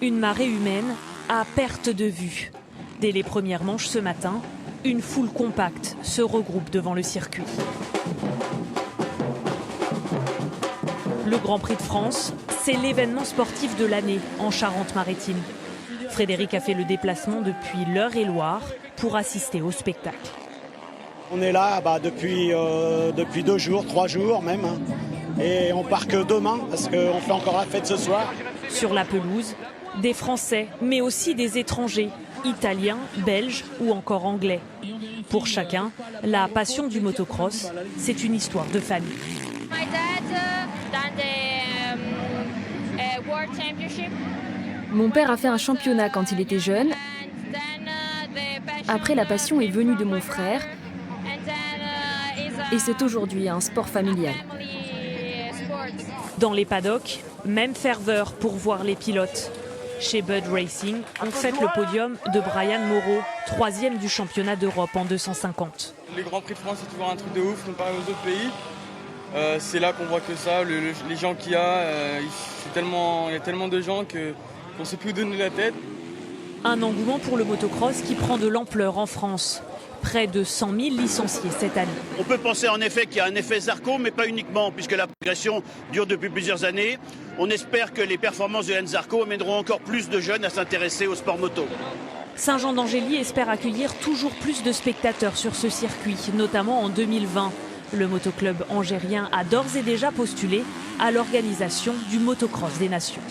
Une marée humaine à perte de vue. Dès les premières manches ce matin, une foule compacte se regroupe devant le circuit. Le Grand Prix de France, c'est l'événement sportif de l'année en Charente-Maritime. Frédéric a fait le déplacement depuis l'Eure-et-Loir pour assister au spectacle. On est là depuis 2 jours, 3 jours même. Et on part que demain parce qu'on fait encore la fête ce soir. Sur la pelouse, des Français, mais aussi des étrangers, italiens, belges ou encore anglais. Pour chacun, la passion du motocross, c'est une histoire de famille. Mon père a fait un championnat quand il était jeune. Après, la passion est venue de mon frère. Et c'est aujourd'hui un sport familial. Dans les paddocks, même ferveur pour voir les pilotes. Chez Bud Racing, on fête le podium de Brian Moreau, 3e du championnat d'Europe en 250. Les Grands Prix de France, c'est toujours un truc de ouf comparé aux autres pays. C'est là qu'on voit que ça, les gens qu'il y a, il y a tellement de gens qu'on ne sait plus où donner la tête. Un engouement pour le motocross qui prend de l'ampleur en France. Près de 100 000 licenciés cette année. On peut penser en effet qu'il y a un effet Zarco, mais pas uniquement, puisque la progression dure depuis plusieurs années. On espère que les performances de Johan Zarco amèneront encore plus de jeunes à s'intéresser au sport moto. Saint-Jean-d'Angély espère accueillir toujours plus de spectateurs sur ce circuit, notamment en 2020. Le motoclub angérien a d'ores et déjà postulé à l'organisation du motocross des nations.